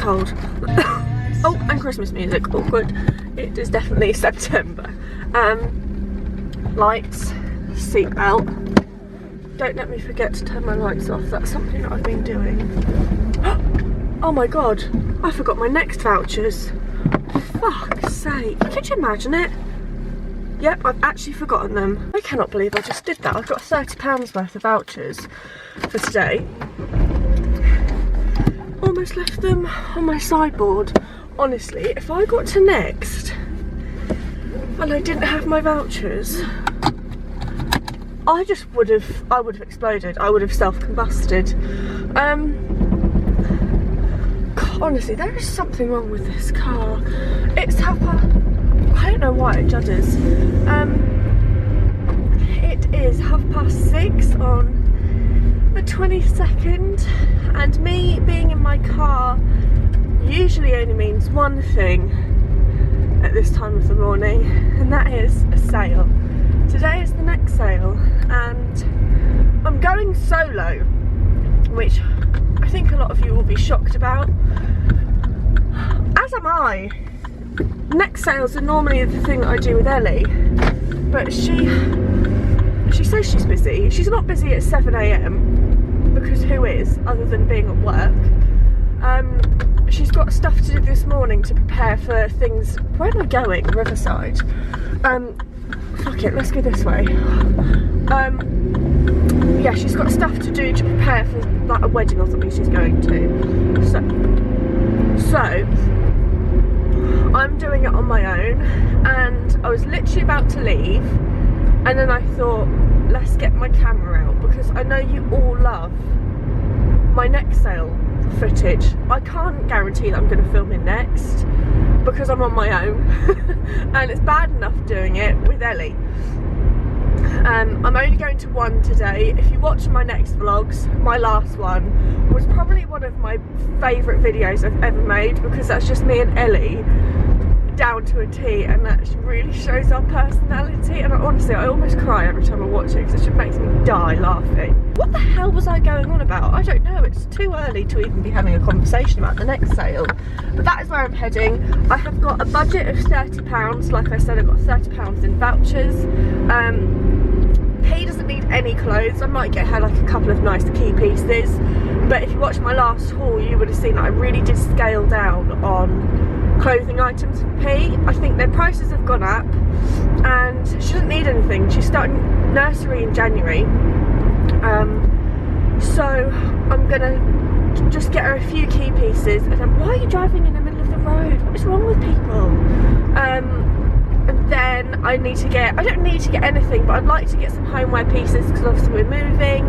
cold. Oh, and Christmas music, awkward. It is definitely September. Lights, seatbelt. Don't let me forget to turn my lights off. That's something that I've been doing. Oh my god, I forgot my Next vouchers. Fuck's sake, could you imagine it? Yep, I've actually forgotten them. I cannot believe I just did that. I've got £30 worth of vouchers for today. Almost left them on my sideboard. Honestly, if I got to Next and I didn't have my vouchers, I would have exploded. I would have self-combusted. Honestly, there is something wrong with this car. It's I don't know why it judges. It is 6:30 on the 22nd, and me being in my car usually only means one thing at this time of the morning, and that is a sale. Today is the Next sale, and I'm going solo, which I think a lot of you will be shocked about, as am I. Next sales are normally the thing that I do with Ellie, but she says she's busy. She's not busy at 7 AM, because who is, other than being at work. She's got stuff to do this morning to prepare for things. Where am I going? Riverside. Fuck it, let's go this way. Yeah, she's got stuff to do to prepare for like a wedding or something she's going to. So I'm doing it on my own, and I was literally about to leave, and then I thought, let's get my camera out, because I know you all love my Next sale footage. I can't guarantee that I'm going to film it Next, because I'm on my own and it's bad enough doing it with Ellie. I'm only going to one today. If you watch my Next vlogs, my last one was probably one of my favourite videos I've ever made, because that's just me and Ellie down to a T, and that really shows our personality. And honestly, I almost cry every time I watch it, because it just makes me die laughing. What the hell was I going on about? I don't know. It's too early to even be having a conversation about the Next sale, but that is where I'm heading. I have got a budget of £30. Like I said, I've got £30 in vouchers. He doesn't need any clothes. I might get her like a couple of nice key pieces, but if you watched my last haul, you would have seen that I really did scale down on clothing items for P. I think their prices have gone up, and she doesn't need anything. She's starting nursery in January, so I'm gonna just get her a few key pieces. And then, why are you driving in the middle of the road? What is wrong with people? And then I don't need to get anything, but I'd like to get some homeware pieces, because obviously we're moving,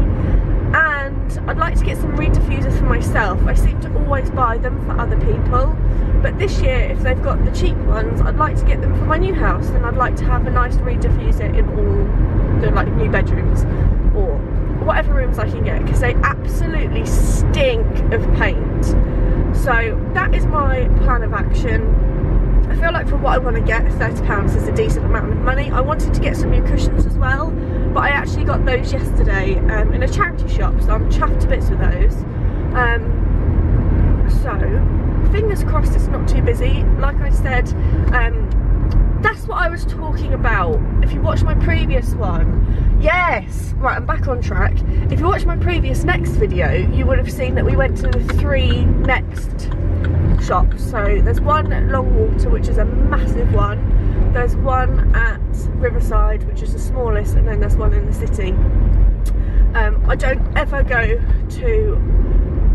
and I'd like to get some reed diffusers for myself. I seem to always buy them for other people, but this year, if they've got the cheap ones, I'd like to get them for my new house, and I'd like to have a nice reed diffuser in all the like new bedrooms, or whatever rooms I can get, because they absolutely stink of paint. So that is my plan of action. I feel like for what I want to get, £30 is a decent amount of money. I wanted to get some new cushions as well, but I actually got those yesterday in a charity shop, so I'm chuffed to bits with those. So fingers crossed it's not too busy. Like I said, that's what I was talking about. If you watch my previous one, yes, right, I'm back on track. If you watch my previous Next video, you would have seen that we went to the 3 Next shops. So there's one at Longwater, which is a massive one. There's one at Riverside, which is the smallest, and then there's one in the city. I don't ever go to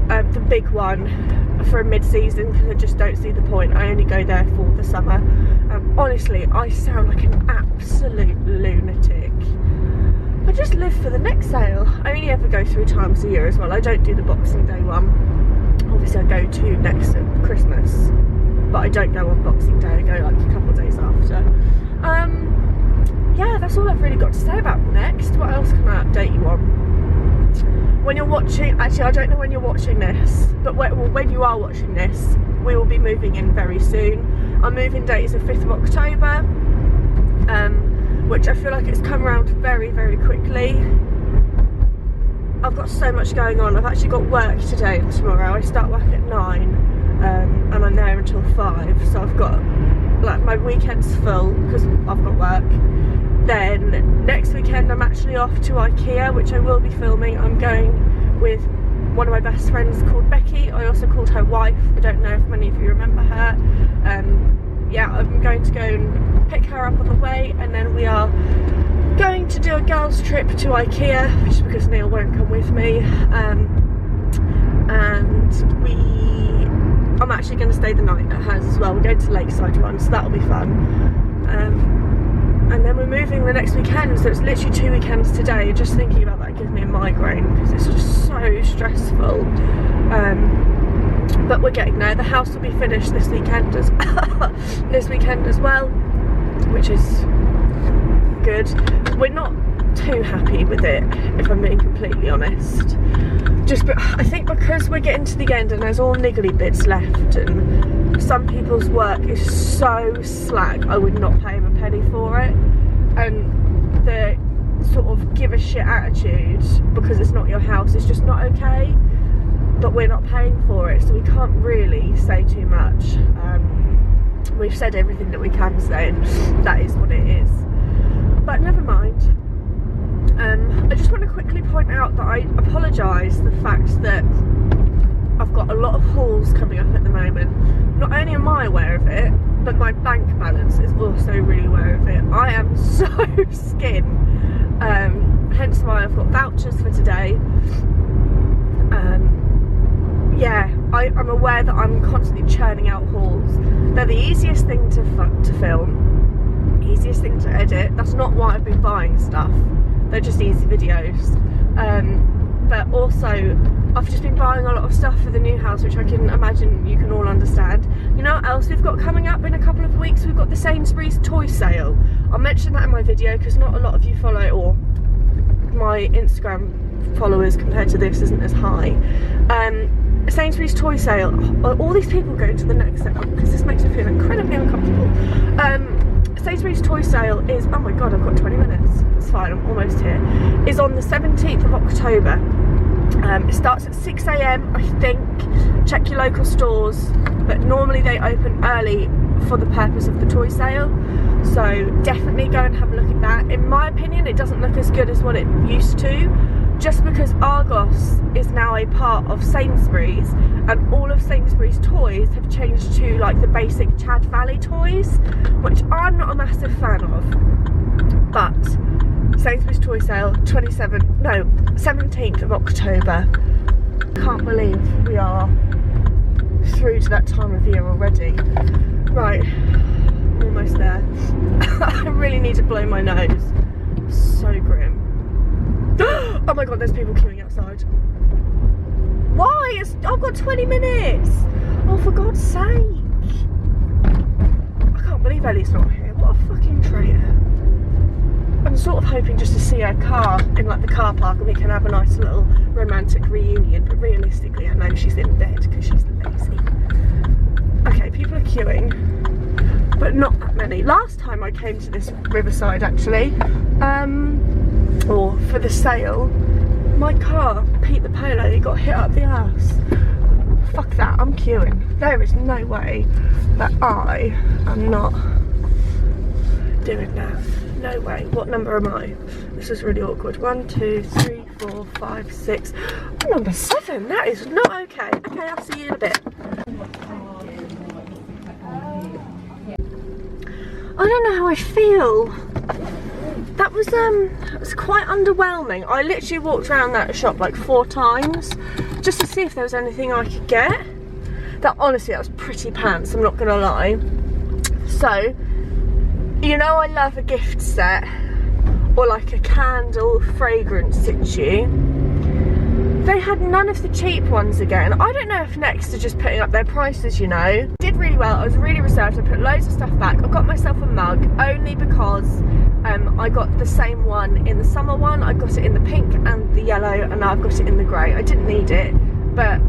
the big one for a mid-season, because I just don't see the point. I only go there for the summer. Honestly, I sound like an absolute lunatic. I just live for the Next sale. I only ever go 3 times a year as well. I don't do the Boxing Day one. Obviously I go to Next at Christmas, but I don't go on Boxing Day. I go like a couple of days after. Yeah, that's all I've really got to say about Next. What else can I update you on? When you're watching, actually I don't know when you're watching this, but when you are watching this, we will be moving in very soon. Our moving date is the 5th of October, which I feel like it's come around very, very quickly. I've got so much going on. I've actually got work today and tomorrow. I start work at 9, and I'm there until 5, so I've got like my weekend's full because I've got work. Then next weekend I'm actually off to IKEA, which I will be filming. I'm going with one of my best friends called Becky. I also called her wife. I don't know if many of you remember her. Yeah, I'm going to go and pick her up on the way, and then we are going to do a girls trip to IKEA, which is because Neil won't come with me. I'm actually going to stay the night at hers as well. We're going to Lakeside one, so that'll be fun. And then we're moving the next weekend, so it's literally 2 weekends today. Just thinking about that gives me a migraine because it's just so stressful. But we're getting there. The house will be finished this weekend as well, which is good. We're not too happy with it, if I'm being completely honest. I think because we're getting to the end and there's all niggly bits left, and some people's work is so slack, I would not pay them a penny for it. And the sort of give a shit attitude because it's not your house is just not okay. But we're not paying for it, so we can't really say too much. We've said everything that we can say, and that is what it is. But never mind. I just want to quickly point out that I apologise the fact that I've got a lot of hauls coming up at the moment. Not only am I aware of it, but my bank balance is also really aware of it. I am so skint, hence why I've got vouchers for today. Yeah, I'm aware that I'm constantly churning out hauls. They're the easiest thing to film, easiest thing to edit. That's not why I've been buying stuff. They're just easy videos. But also, I've just been buying a lot of stuff for the new house, which I can imagine you can all understand. You know what else we've got coming up in a couple of weeks? We've got the Sainsbury's toy sale. I'll mention that in my video because not a lot of you follow, or my Instagram followers compared to this isn't as high. Sainsbury's toy sale. All these people go to the next section because this makes me feel incredibly uncomfortable. Sainsbury's toy sale is, oh my god, I've got 20 minutes. That's fine, I'm almost here. Is on the 17th of October. It starts at 6 AM, I think. Check your local stores, but normally they open early for the purpose of the toy sale. So definitely go and have a look at that. In my opinion, it doesn't look as good as what it used to, just because Argos is now a part of Sainsbury's, and all of Sainsbury's toys have changed to like the basic Chad Valley toys, which I'm not a massive fan of. But Sainsbury's toy sale, 17th of October. Can't believe we are through to that time of year already. Right, I'm almost there. I really need to blow my nose. So grim. Oh my god, there's people queuing outside. Why? I've got 20 minutes. Oh, for God's sake. I can't believe Ellie's not here. What a fucking traitor. I'm sort of hoping just to see her car in like the car park and we can have a nice little romantic reunion, but realistically I know she's in bed because she's lazy. Okay, people are queuing, but not that many. Last time I came to this Riverside actually, or for the sale, my car, Pete the Polo, he got hit up the arse. Fuck that, I'm queuing. There is no way that I am not doing that. No way. What number am I? This is really awkward. 1, 2, 3, 4, 5, 6. I'm number 7. That is not okay. Okay, I'll see you in a bit. I don't know how I feel. That was quite underwhelming. I literally walked around that shop like 4 times just to see if there was anything I could get. That was pretty pants, I'm not gonna lie. So, you know I love a gift set or like a candle fragrance situ. They had none of the cheap ones again. I don't know if Next are just putting up their prices, you know. Did really well, I was really reserved, I put loads of stuff back. I got myself a mug only because I got the same one in the summer one. I got it in the pink and the yellow, and now I've got it in the grey. I didn't need it, but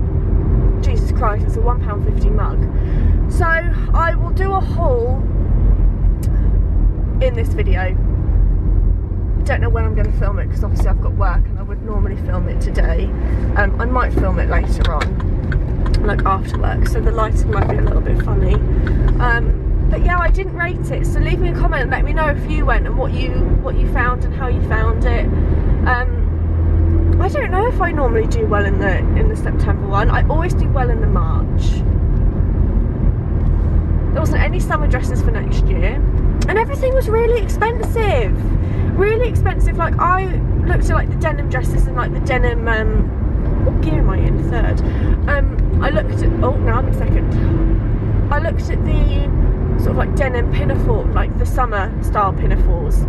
Jesus Christ, it's a £1.50 mug. So I will do a haul in this video. Don't know when I'm going to film it because obviously I've got work and I would normally film it today. I might film it later on, like after work, so the lighting might be a little bit funny. But yeah, I didn't rate it, so leave me a comment and let me know if you went and what you found and how you found it. I don't know if I normally do well in the September one. I always do well in the March. There wasn't any summer dresses for next year, and everything was really expensive. Really expensive. Like, I looked at like the denim dresses and like the denim, what gear am I in? Third. I looked at, oh no, I'm in second. I looked at the sort of like denim pinafore, like the summer style pinafores.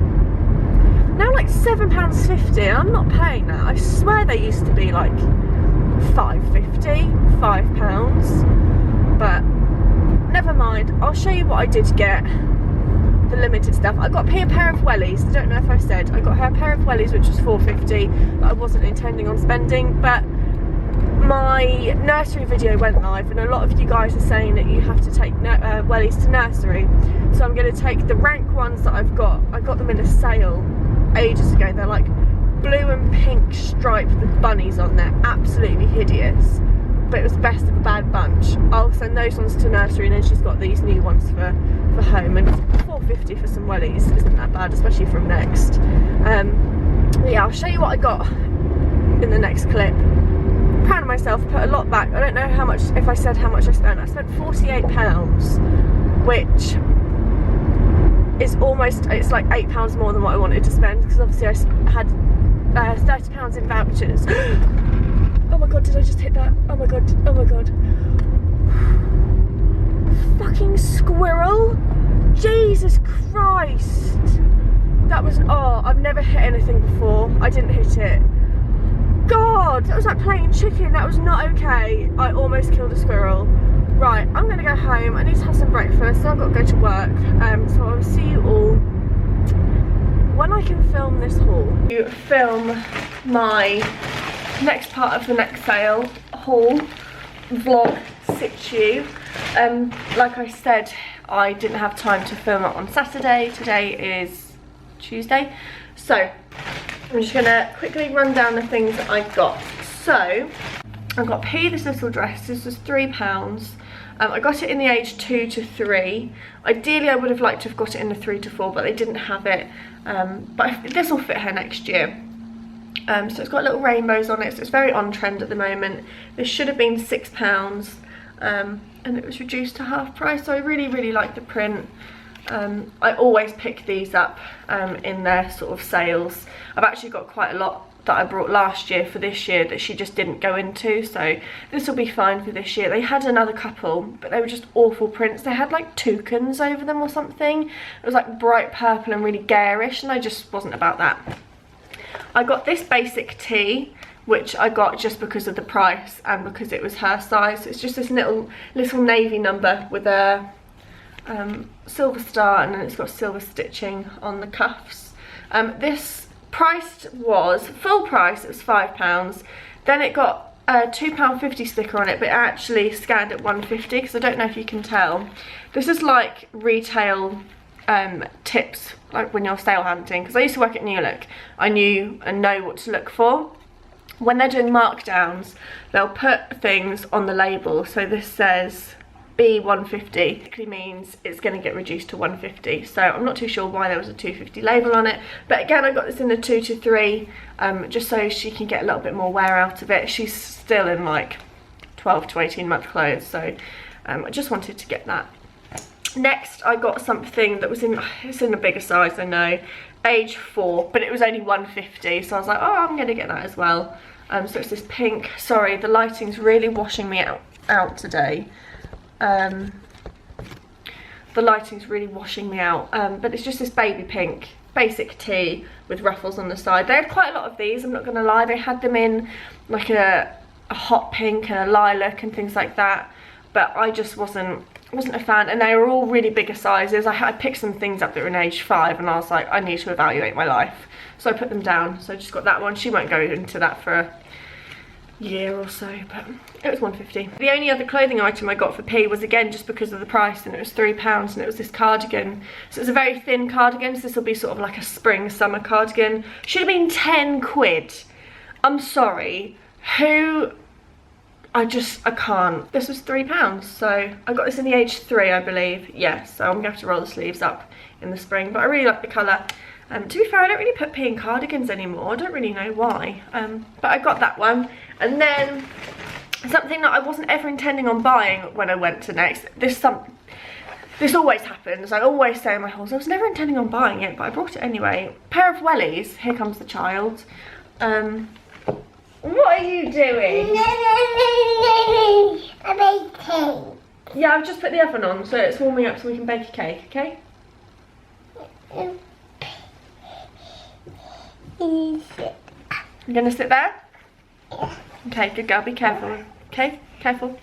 Now like £7.50, I'm not paying that. I swear they used to be like £5.50, £5. But never mind, I'll show you what I did get. The limited stuff. I got a pair of Wellies. I don't know if I said. I got her a pair of Wellies, which was £4.50, that I wasn't intending on spending, but my nursery video went live and a lot of you guys are saying that you have to take Wellies to nursery, so I'm going to take the rank ones that I've got. I got them in a sale ages ago. They're like blue and pink striped with bunnies on there, absolutely hideous, but it was the best of a bad bunch. I'll send those ones to nursery, and then she's got these new ones for home, and £4.50 for some Wellies isn't that bad, especially from Next. But yeah, I'll show you what I got in the next clip. Proud of myself, put a lot back. I don't know how much, if I said how much I spent. I spent £48, which is almost, it's like £8 more than what I wanted to spend, because obviously I had £30 in vouchers. Oh my god, did I just hit that? Oh my god, oh my god. Fucking squirrel! Jesus Christ! That was, oh, I've never hit anything before. I didn't hit it. God, that was like playing chicken. That was not okay. I almost killed a squirrel. Right, I'm gonna go home. I need to have some breakfast, so I've got to go to work. So I'll see you all when I can film this haul. To film my next part of the next sale haul vlog situ. Like I said, I didn't have time to film it on Saturday. Today is Tuesday, so I'm just gonna quickly run down the things that I got. So I got P, this little dress. This was £3. I got it in the age 2 to 3. Ideally I would have liked to have got it in the 3 to 4, but they didn't have it. But this will fit her next year. So it's got little rainbows on it, so it's very on trend at the moment. This should have been £6, and it was reduced to half price, so I really like the print. I always pick these up in their sort of sales. I've actually got quite a lot that I brought last year for this year that she just didn't go into, so this will be fine for this year. They had another couple, but they were just awful prints. They had like toucans over them or something. It was like bright purple and really garish, and I just wasn't about that. I got this basic tee, which I got just because of the price and because it was her size. It's just this little navy number with a silver star, and then it's got silver stitching on the cuffs. This priced was, full price, it was £5. Then it got a £2.50 sticker on it, but it actually scanned at £1.50, because I don't know if you can tell. This is like retail tips, like when you're sale hunting, because I used to work at New Look. I knew and know what to look for. When they're doing markdowns, they'll put things on the label. So this says B150, basically means it's going to get reduced to 150. So I'm not too sure why there was a 250 label on it, but again I got this in the 2 to 3, just so she can get a little bit more wear out of it. She's still in like 12 to 18 month clothes, so I just wanted to get that. Next I got something that was it's in a bigger size, I know, age 4, but it was only 150, so I was like, oh, I'm gonna get that as well. So it's this pink, sorry, the lighting's really washing me out today. The lighting's really washing me out, but it's just this baby pink basic tee with ruffles on the side. They had quite a lot of these, I'm not gonna lie. They had them in like a hot pink and a lilac and things like that, but I just wasn't a fan, and they were all really bigger sizes. I picked some things up that were in age 5, and I was like, I need to evaluate my life, so I put them down. So I just got that one. She won't go into that for a year or so, but it was 150. The only other clothing item I got for P was again just because of the price, and it was £3, and it was this cardigan. So it's a very thin cardigan, so this will be sort of like a spring summer cardigan. Should have been 10 quid. I'm sorry, who I can't. This was £3, so I got this in the age 3, I believe. Yes, so I'm gonna have to roll the sleeves up in the spring, but I really like the colour. To be fair, I don't really put P in cardigans anymore. I don't really know why, but I got that one. And then something that I wasn't ever intending on buying when I went to Next. This always happens. I always say in my hauls, I was never intending on buying it, but I brought it anyway. Pair of wellies. Here comes the child. What are you doing? A baking. Yeah, I've just put the oven on, so it's warming up so we can bake a cake, okay? You're gonna sit there? Okay, good girl, be careful. Okay, careful.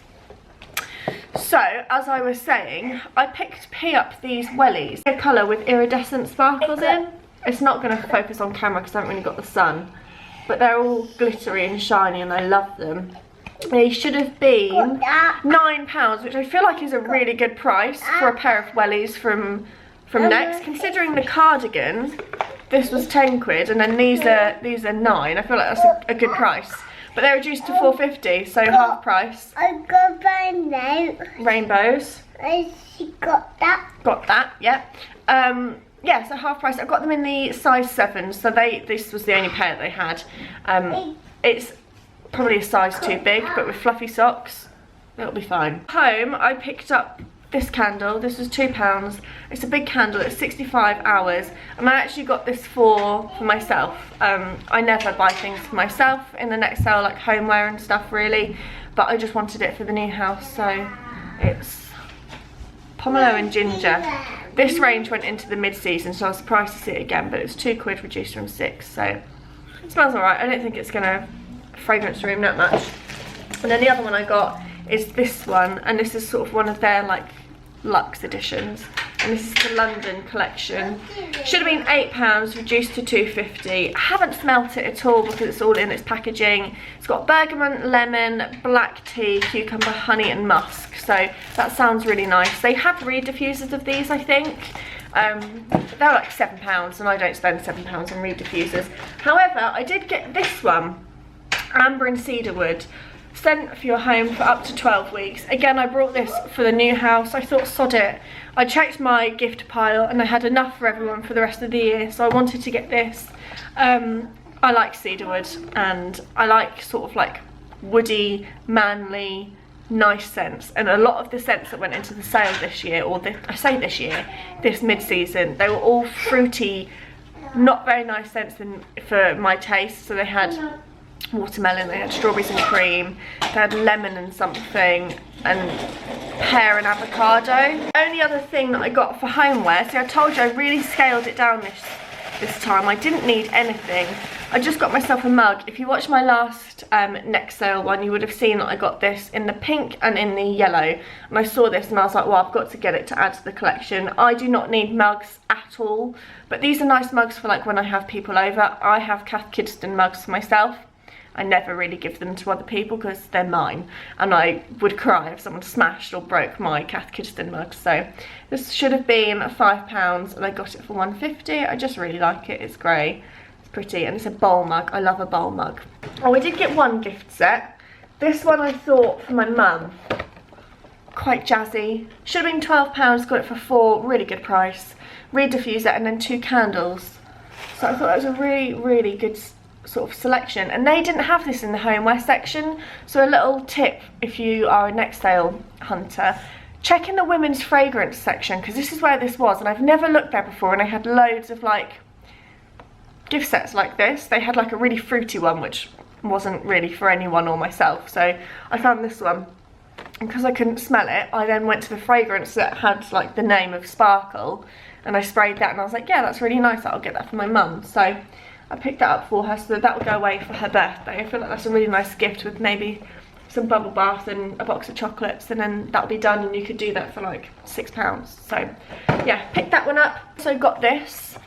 So, as I was saying, I picked P up these wellies. A colour with iridescent sparkles in. It's not gonna focus on camera because I haven't really got the sun. But they're all glittery and shiny and I love them. They should have been £9, which I feel like is a really good price for a pair of wellies from Next. Considering the cardigan, this was 10 quid, and then these are 9. I feel like that's a good price. But they're reduced to £4.50, so half price. I got rainbow. Rainbows. She got that. Got that, yeah. Yeah, so half price. I've got them in the size 7, so this was the only pair that they had. It's probably a size too big, but with fluffy socks, it'll be fine. Home, I picked up this candle. This was £2. It's a big candle. It's 65 hours, and I actually got this for myself. I never buy things for myself in the Next sale, like homeware and stuff, really, but I just wanted it for the new house. So it's Pomelo and Ginger. This range went into the mid-season, so I was surprised to see it again, but it's 2 quid reduced from 6, so it smells alright. I don't think it's gonna fragrance room that much. And then the other one I got is this one, and this is sort of one of their like luxe editions, and this is the London collection. Should have been £8, reduced to £2.50. I haven't smelt it at all because it's all in its packaging. It's got bergamot, lemon, black tea, cucumber, honey and musk, so that sounds really nice. They have reed diffusers of these, I think. They're like £7, and I don't spend £7 on reed diffusers. However, I did get this one, amber and cedarwood, sent for your home for up to 12 weeks. Again, I brought this for the new house. I thought, sod it. I checked my gift pile and I had enough for everyone for the rest of the year, so I wanted to get this. I like cedarwood, and I like sort of like woody, manly, nice scents. And a lot of the scents that went into the sale this year, or this mid-season, they were all fruity, not very nice scents for my taste. So they had watermelon, they had strawberries and cream, they had lemon and something, and pear and avocado. The only other thing that I got for homeware, see I told you I really scaled it down this time. I didn't need anything. I just got myself a mug. If you watched my last Next sale one, you would have seen that I got this in the pink and in the yellow, and I saw this and I was like, well, I've got to get it to add to the collection. I do not need mugs at all, but these are nice mugs for like when I have people over. I have Kath Kidston mugs for myself. I never really give them to other people because they're mine, and I would cry if someone smashed or broke my Kath Kidston mug. So this should have been £5 and I got it for £1.50. I just really like it. It's grey, it's pretty, and it's a bowl mug. I love a bowl mug. Oh, I did get one gift set. This one I thought for my mum. Quite jazzy. Should have been £12, got it for £4, really good price. Reed diffuser and then 2 candles. So I thought that was a really, really good sort of selection, and they didn't have this in the homeware section. So a little tip, if you are a Next sale hunter, check in the women's fragrance section, because this is where this was, and I've never looked there before, and I had loads of like gift sets like this. They had like a really fruity one which wasn't really for anyone or myself, so I found this one, and because I couldn't smell it, I then went to the fragrance that had like the name of Sparkle, and I sprayed that, and I was like, yeah, that's really nice, I'll get that for my mum. So I picked that up for her, so that will go away for her birthday. I feel like that's a really nice gift with maybe some bubble bath and a box of chocolates, and then that'll be done, and you could do that for like £6. So yeah, picked that one up. So got this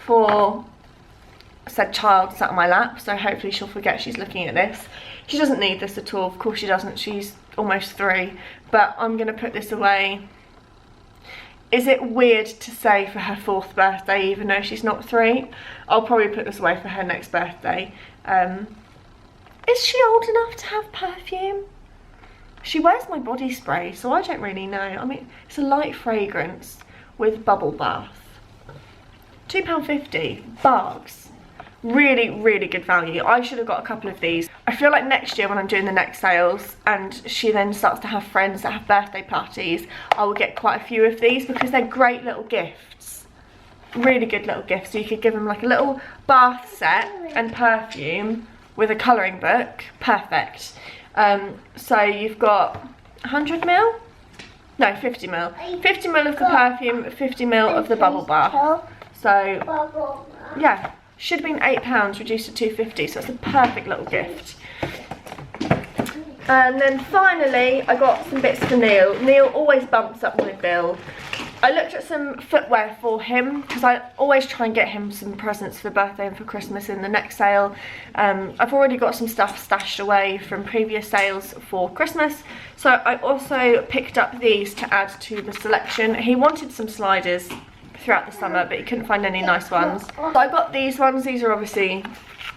for said child sat on my lap, so hopefully she'll forget she's looking at this. She doesn't need this at all, of course she doesn't, she's almost 3, but I'm gonna put this away. Is it weird to say for her 4th birthday, even though she's not 3? I'll probably put this away for her next birthday. Is she old enough to have perfume? She wears my body spray, so I don't really know. I mean, it's a light fragrance with bubble bath. £2.50, bargs. Really, really good value. I should have got a couple of these. I feel like next year when I'm doing the next sales and she then starts to have friends that have birthday parties, I will get quite a few of these because they're great little gifts. Really good little gifts. So you could give them like a little bath set and perfume with a colouring book. Perfect. So you've got 100ml? No, 50ml. 50ml of the perfume, 50ml of the bubble bath. So, yeah, should have been £8, reduced to £2.50, so it's a perfect little gift. And then finally, I got some bits for Neil. Neil always bumps up my bill. I looked at some footwear for him because I always try and get him some presents for birthday and for Christmas in the next sale. I've already got some stuff stashed away from previous sales for Christmas, so I also picked up these to add to the selection. He wanted some sliders throughout the summer, but he couldn't find any nice ones. So I got these ones. These are obviously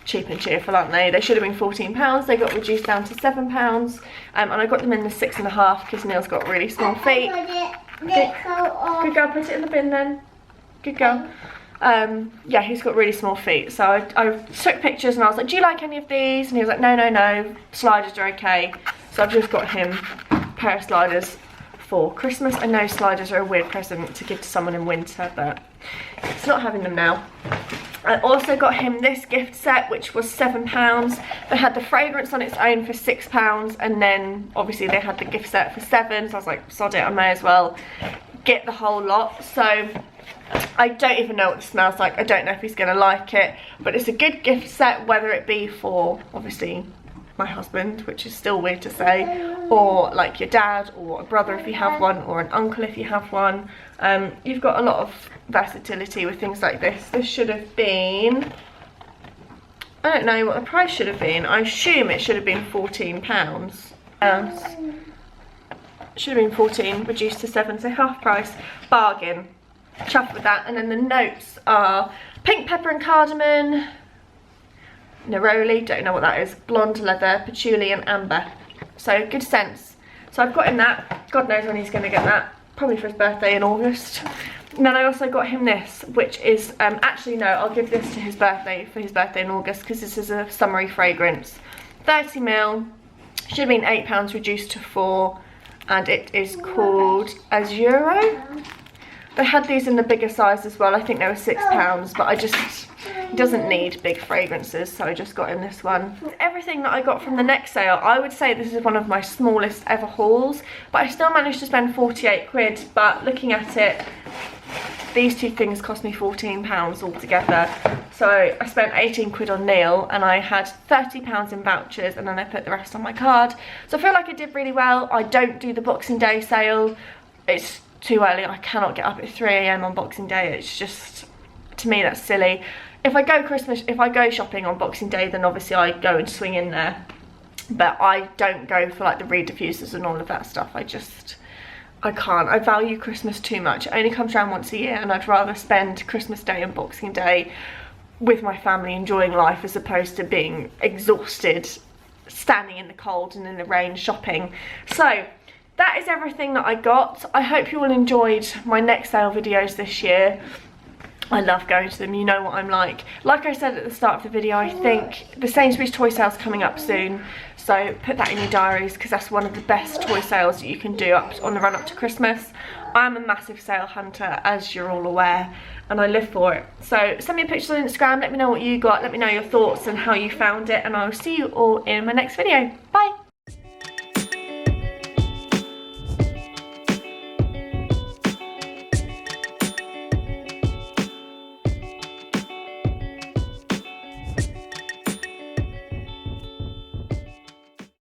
cheap and cheerful, aren't they? They should have been £14. They got reduced down to £7, and I got them in the 6.5 because Neil's got really small feet. Good girl, put it in the bin then. Good girl. Yeah, he's got really small feet, so I took pictures and I was like, do you like any of these? And he was like, no, sliders are okay. So I've just got him a pair of sliders for Christmas. I know sliders are a weird present to give to someone in winter, but it's not having them now. I also got him this gift set, which was £7. They had the fragrance on its own for £6, and then obviously they had the gift set for £7, so I was like, sod it, I may as well get the whole lot. So I don't even know what it smells like. I don't know if he's going to like it, but it's a good gift set, whether it be for obviously my husband, which is still weird to say, or like your dad or a brother if you have one, or an uncle if you have one. You've got a lot of versatility with things like this. This should have been, I don't know what the price should have been. I assume it should have been £14. Should have been 14, reduced to 7, so half price. Bargain. Chuffed with that. And then the notes are pink pepper and cardamom, neroli, don't know what that is, blonde leather, patchouli and amber. So good sense. So I've got him that. God knows when he's going to get that. Probably for his birthday in August. And then I also got him this, which is, actually no, I'll give this to his birthday, for his birthday in August, because this is a summery fragrance. 30ml, should have been £8, reduced to £4, and it is called Azuro. They had these in the bigger size as well. I think they were £6, but he doesn't need big fragrances, so I just got him this one. Everything that I got from the next sale, I would say this is one of my smallest ever hauls, but I still managed to spend 48 quid, but looking at it, these two things cost me £14 altogether. So I spent 18 quid on Neil, and I had £30 in vouchers, and then I put the rest on my card. So I feel like I did really well. I don't do the Boxing Day sale. It's too early. I cannot get up at 3 AM on Boxing Day. It's just, to me, that's silly. If I go shopping on Boxing Day, then obviously I go and swing in there. But I don't go for like the reed diffusers and all of that stuff. I can't. I value Christmas too much. It only comes around once a year, and I'd rather spend Christmas Day and Boxing Day with my family enjoying life, as opposed to being exhausted standing in the cold and in the rain shopping. So that is everything that I got. I hope you all enjoyed my next sale videos this year. I love going to them, you know what I'm like. Like I said at the start of the video, I think the Sainsbury's toy sale's coming up soon, so put that in your diaries, because that's one of the best toy sales that you can do on the run up to Christmas. I'm a massive sale hunter, as you're all aware, and I live for it. So send me a picture on Instagram, let me know what you got, let me know your thoughts and how you found it, and I'll see you all in my next video. Bye!